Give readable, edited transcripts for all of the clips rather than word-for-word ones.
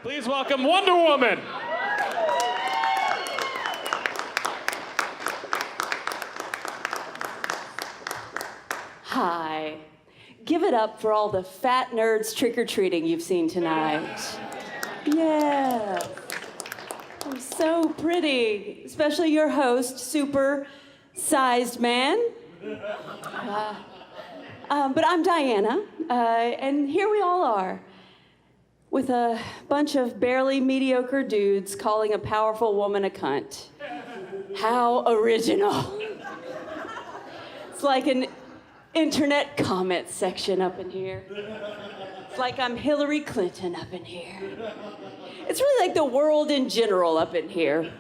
Please welcome Wonder Woman. Hi. Give it up for all the fat nerds trick-or-treating you've seen tonight. Yeah. I'm so pretty, especially your host, super-sized man. But I'm Diana, and here we all are, with a bunch of barely mediocre dudes calling a powerful woman a cunt. How original. It's like an internet comment section up in here. It's like I'm Hillary Clinton up in here. It's really like the world in general up in here.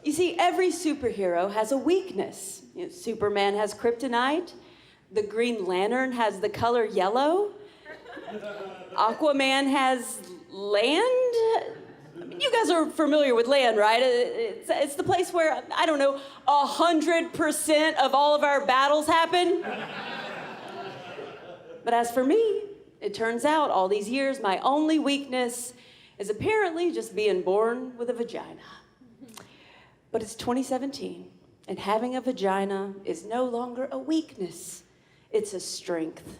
You see, every superhero has a weakness. You know, Superman has kryptonite. The Green Lantern has the color yellow. Aquaman has land. You guys are familiar with land, right? It's the place where, I don't know, 100% of all of our battles happen. But as for me, it turns out all these years, my only weakness is apparently just being born with a vagina. But it's 2017, and having a vagina is no longer a weakness, it's a strength.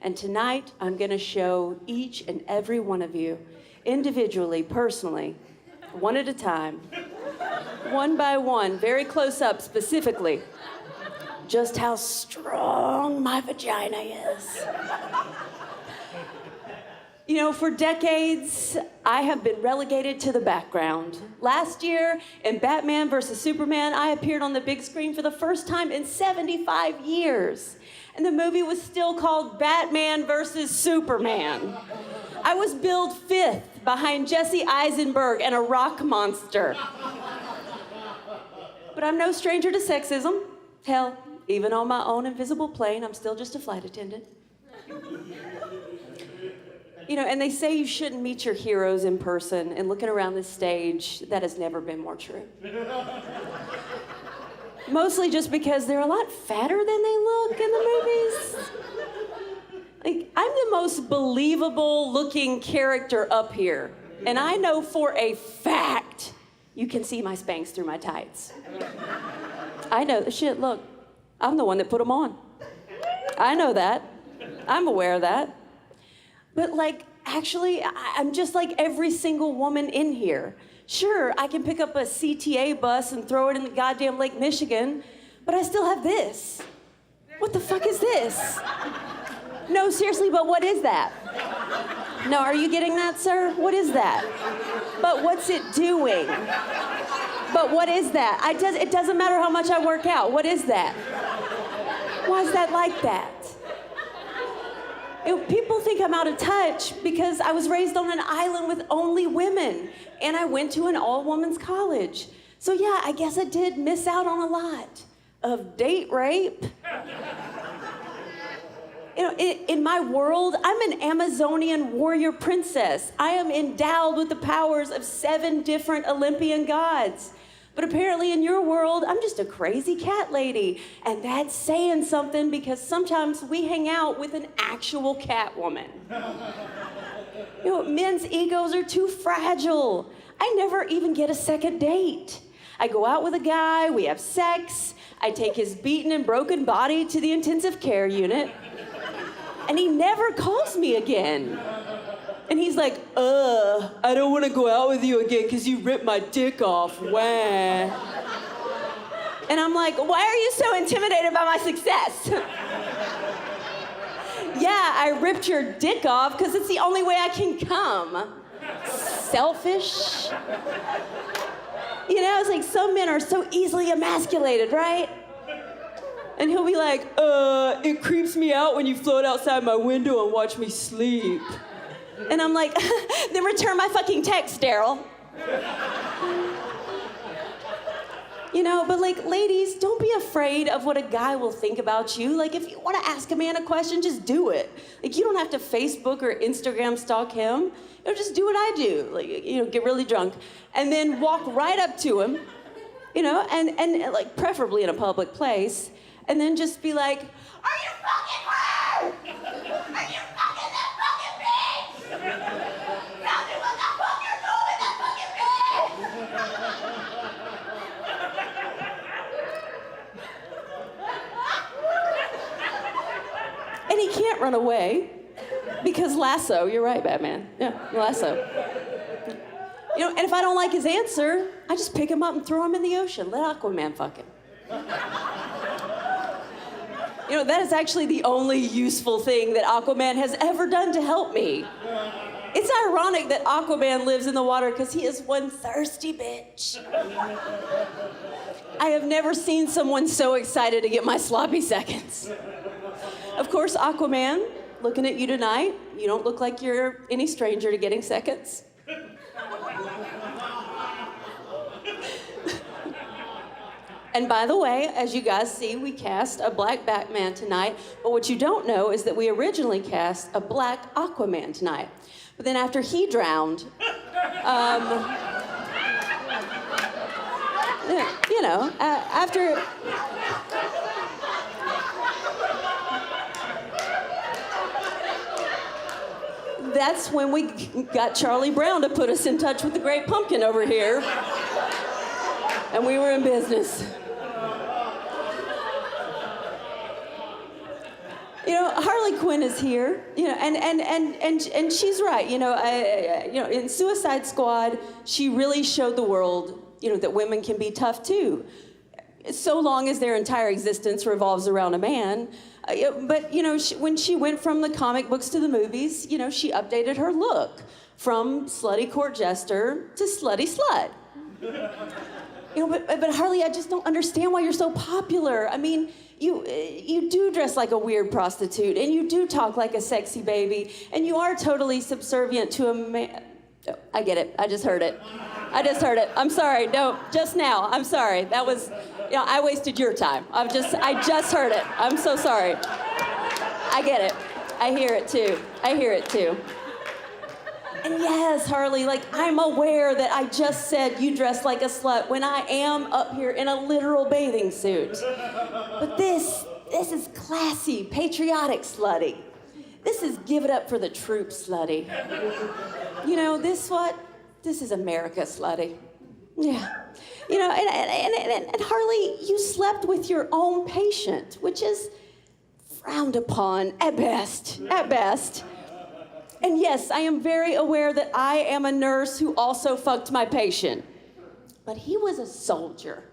And tonight, I'm gonna show each and every one of you, individually, personally, one at a time, one by one, very close up specifically, just how strong my vagina is. You know, for decades, I have been relegated to the background. Last year, in Batman vs. Superman, I appeared on the big screen for the first time in 75 years. And the movie was still called Batman vs. Superman. I was billed 5th behind Jesse Eisenberg and a rock monster. But I'm no stranger to sexism. Hell, even on my own invisible plane, I'm still just a flight attendant. You know, and they say you shouldn't meet your heroes in person, and looking around this stage, that has never been more true. Mostly just because they're a lot fatter than they look in the movies. Like, I'm the most believable looking character up here, and I know for a fact you can see my Spanx through my tights. I know the shit, look, I'm the one that put them on. I know that. I'm aware of that. But like, actually, I'm just like every single woman in here. Sure, I can pick up a CTA bus and throw it in the goddamn Lake Michigan, but I still have this. What the fuck is this? No, seriously, but what is that? No, are you getting that, sir? What is that? But what's it doing? But what is that? It doesn't matter how much I work out. What is that? Why is that like that? You know, people think I'm out of touch because I was raised on an island with only women, and I went to an all-women's college. So yeah, I guess I did miss out on a lot of date rape. You know, in my world, I'm an Amazonian warrior princess. I am endowed with the powers of 7 different Olympian gods. But apparently in your world, I'm just a crazy cat lady. And that's saying something because sometimes we hang out with an actual cat woman. You know, men's egos are too fragile. I never even get a second date. I go out with a guy, we have sex, I take his beaten and broken body to the intensive care unit, and he never calls me again. And he's like, I don't want to go out with you again because you ripped my dick off, wah. And I'm like, why are you so intimidated by my success? Yeah, I ripped your dick off because it's the only way I can come. Selfish. You know, it's like some men are so easily emasculated, right? And he'll be like, it creeps me out when you float outside my window and watch me sleep. And I'm like, then return my fucking text, Daryl. You know, but like, ladies, don't be afraid of what a guy will think about you. Like, if you want to ask a man a question, just do it. Like, you don't have to Facebook or Instagram stalk him. You know, just do what I do. Like, you know, get really drunk and then walk right up to him, you know, and like, preferably in a public place, and then just be like, are you fucking her? Are you fucking that fucking bitch? run away. Because lasso, you're right, Batman. Yeah, lasso. You know, and if I don't like his answer, I just pick him up and throw him in the ocean. Let Aquaman fuck him. You know, that is actually the only useful thing that Aquaman has ever done to help me. It's ironic that Aquaman lives in the water because he is one thirsty bitch. I have never seen someone so excited to get my sloppy seconds. Of course, Aquaman, looking at you tonight, you don't look like you're any stranger to getting seconds. And by the way, as you guys see, we cast a black Batman tonight, but what you don't know is that we originally cast a black Aquaman tonight. But then after he drowned, you know, after... That's when we got Charlie Brown to put us in touch with the Great Pumpkin over here. And we were in business. You know, Harley Quinn is here, you know, and she's right. You know, in Suicide Squad, she really showed the world, you know, that women can be tough too, so long as their entire existence revolves around a man. But you know, when she went from the comic books to the movies, you know, she updated her look from slutty court jester to slutty slut. You know, but Harley, I just don't understand why you're so popular. I mean, you do dress like a weird prostitute, and you do talk like a sexy baby, and you are totally subservient to a man. Oh, I get it. I just heard it. I'm sorry. No, just now. I'm sorry. That was, you know, I wasted your time. I just heard it. I'm so sorry. I get it. I hear it too. And yes, Harley, like, I'm aware that I just said you dress like a slut when I am up here in a literal bathing suit. But this is classy, patriotic slutty. This is give it up for the troops slutty. You know, this is America slutty. Yeah. You know, and Harley, you slept with your own patient, which is frowned upon at best. And yes, I am very aware that I am a nurse who also fucked my patient. But he was a soldier.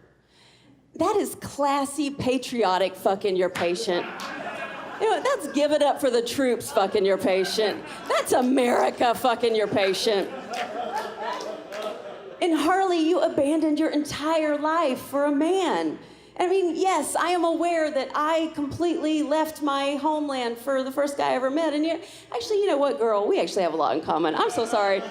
That is classy, patriotic fucking your patient. You know, that's give it up for the troops fucking your patient. That's America fucking your patient. And Harley, you abandoned your entire life for a man. I mean, yes, I am aware that I completely left my homeland for the first guy I ever met. And actually, you know what, girl? We actually have a lot in common. I'm so sorry.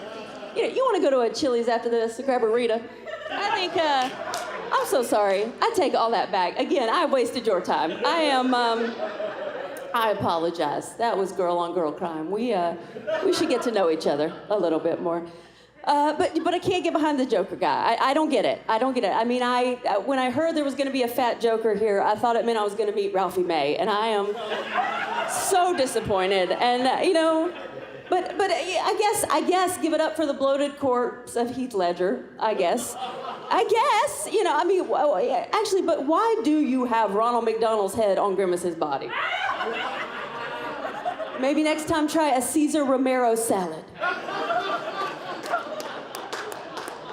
You know, you want to go to a Chili's after this to grab a Rita? I think, I'm so sorry. I take all that back. Again, I wasted your time. I apologize. That was girl-on-girl crime. We should get to know each other a little bit more. But I can't get behind the Joker guy. I don't get it. I mean, when I heard there was going to be a fat Joker here, I thought it meant I was going to meet Ralphie May, and I am so disappointed. And you know, but I guess give it up for the bloated corpse of Heath Ledger. I guess, you know. I mean, actually, but why do you have Ronald McDonald's head on Grimace's body? Maybe next time try a Cesar Romero salad.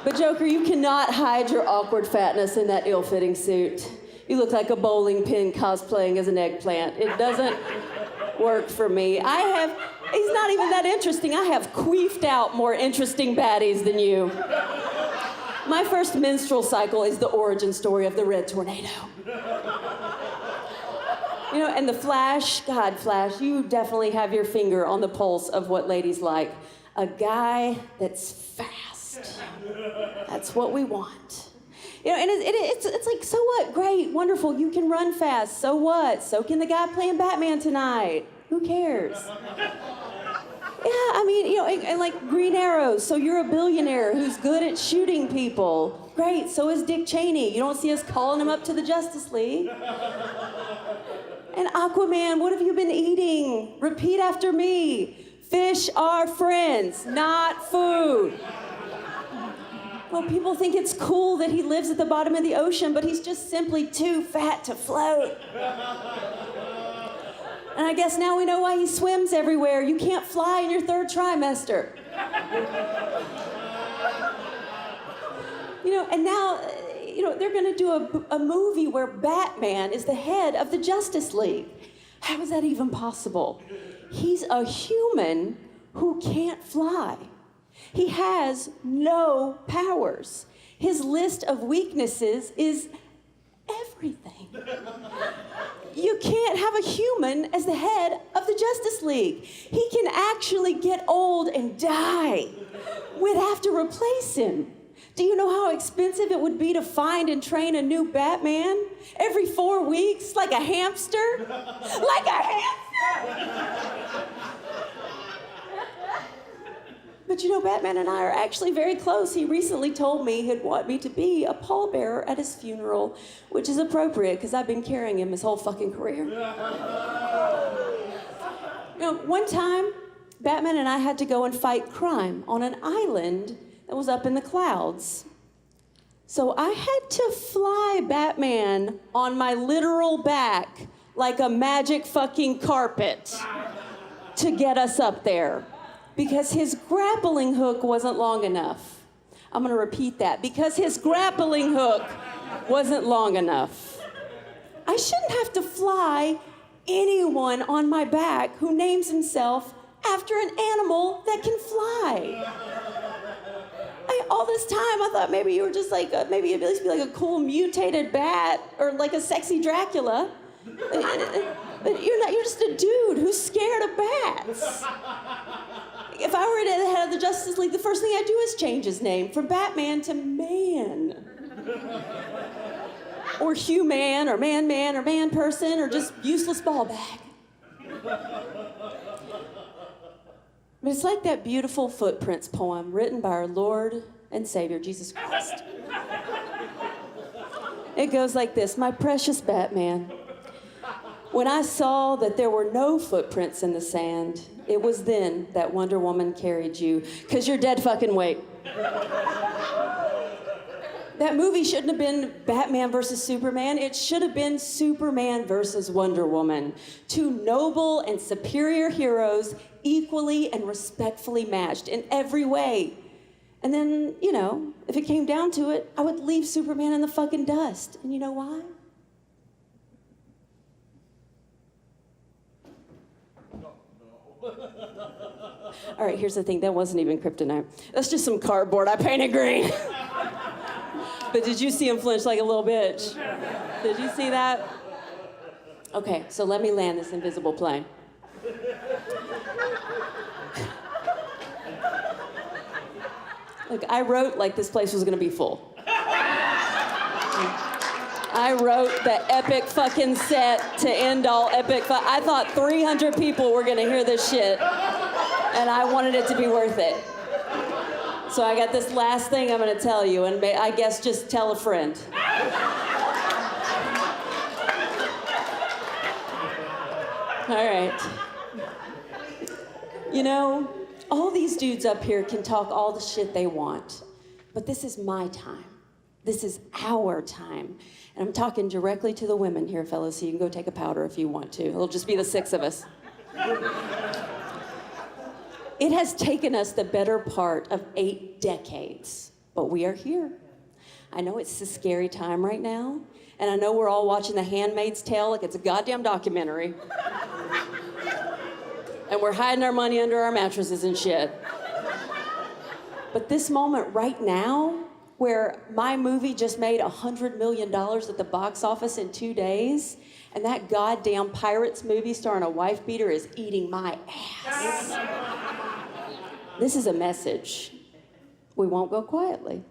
But Joker, you cannot hide your awkward fatness in that ill-fitting suit. You look like a bowling pin cosplaying as an eggplant. It doesn't work for me. He's not even that interesting. I have queefed out more interesting baddies than you. My first menstrual cycle is the origin story of the Red Tornado. You know, and the Flash, God, Flash, you definitely have your finger on the pulse of what ladies like. A guy that's fast. That's what we want. You know, and it's like, so what? Great, wonderful, you can run fast. So what? So can the guy playing Batman tonight. Who cares? Yeah, I mean, you know, and like Green Arrow, so you're a billionaire who's good at shooting people. Great, so is Dick Cheney. You don't see us calling him up to the Justice League. And Aquaman, what have you been eating? Repeat after me. Fish are friends, not food. Well, people think it's cool that he lives at the bottom of the ocean, but he's just simply too fat to float. And I guess now we know why he swims everywhere. You can't fly in your third trimester. And now, they're gonna do a movie where Batman is the head of the Justice League. How is that even possible? He's a human who can't fly. He has no powers. His list of weaknesses is everything. You can't have a human as the head of the Justice League. He can actually get old and die. We'd have to replace him. Do you know how expensive it would be to find and train a new Batman? Every 4 weeks, like a hamster? Like a hamster! But Batman and I are actually very close. He recently told me he'd want me to be a pallbearer at his funeral, which is appropriate because I've been carrying him his whole fucking career. One time, Batman and I had to go and fight crime on an island that was up in the clouds. So I had to fly Batman on my literal back like a magic fucking carpet to get us up there. Because his grappling hook wasn't long enough. I'm gonna repeat that. Because his grappling hook wasn't long enough. I shouldn't have to fly anyone on my back who names himself after an animal that can fly. All this time I thought maybe you were just like, maybe you'd at least be like a cool mutated bat or like a sexy Dracula. But you're not, you're just a dude who's scared of bats. If I were the head of the Justice League, the first thing I'd do is change his name from Batman to Man. Or Human, or Man, or Man Person, or just useless ball bag. But it's like that beautiful Footprints poem written by our Lord and Savior, Jesus Christ. It goes like this: my precious Batman, when I saw that there were no footprints in the sand, it was then that Wonder Woman carried you, 'cause you're dead fucking weight. That movie shouldn't have been Batman versus Superman. It should have been Superman versus Wonder Woman. Two noble and superior heroes, equally and respectfully matched in every way. And then, if it came down to it, I would leave Superman in the fucking dust. And you know why? All right, here's the thing. That wasn't even kryptonite. That's just some cardboard I painted green. But did you see him flinch like a little bitch? Did you see that? Okay, so let me land this invisible plane. Look, I wrote like this place was gonna be full. I wrote the epic fucking set to end all epic. I thought 300 people were gonna hear this shit, and I wanted it to be worth it. So I got this last thing I'm gonna tell you, and I guess just tell a friend. All right. All these dudes up here can talk all the shit they want, but this is my time. This is our time. And I'm talking directly to the women here, fellas, so you can go take a powder if you want to. It'll just be the 6 of us. It has taken us the better part of 8 decades, but we are here. I know it's a scary time right now, and I know we're all watching The Handmaid's Tale like it's a goddamn documentary. And we're hiding our money under our mattresses and shit. But this moment right now, where my movie just made $100 million at the box office in 2 days, and that goddamn Pirates movie starring a wife beater is eating my ass. This is a message. We won't go quietly.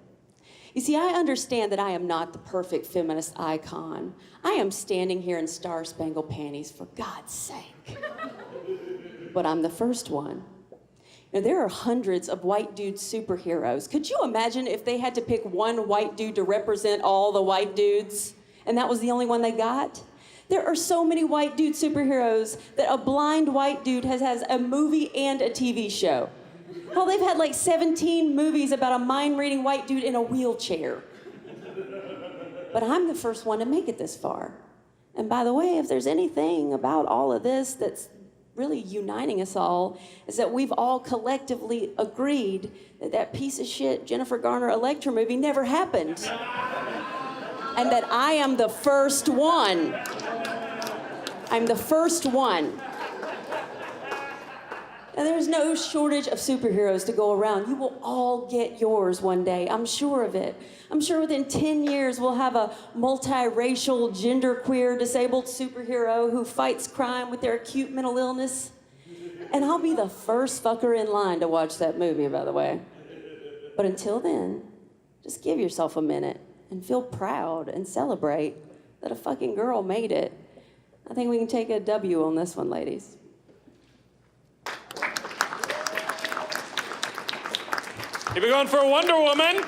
You see, I understand that I am not the perfect feminist icon. I am standing here in star-spangled panties, for God's sake. But I'm the first one. There are hundreds of white dude superheroes. Could you imagine if they had to pick one white dude to represent all the white dudes, and that was the only one they got? There are so many white dude superheroes that a blind white dude has a movie and a TV show. Hell, they've had like 17 movies about a mind-reading white dude in a wheelchair. But I'm the first one to make it this far. And by the way, if there's anything about all of this that's really uniting us all, is that we've all collectively agreed that that piece of shit Jennifer Garner Electra movie never happened. And that I am the first one. I'm the first one. And there's no shortage of superheroes to go around. You will all get yours one day. I'm sure of it. I'm sure within 10 years we'll have a multiracial, genderqueer, disabled superhero who fights crime with their acute mental illness. And I'll be the first fucker in line to watch that movie, by the way. But until then, just give yourself a minute and feel proud and celebrate that a fucking girl made it. I think we can take a W on this one, ladies. Keep it going for Wonder Woman.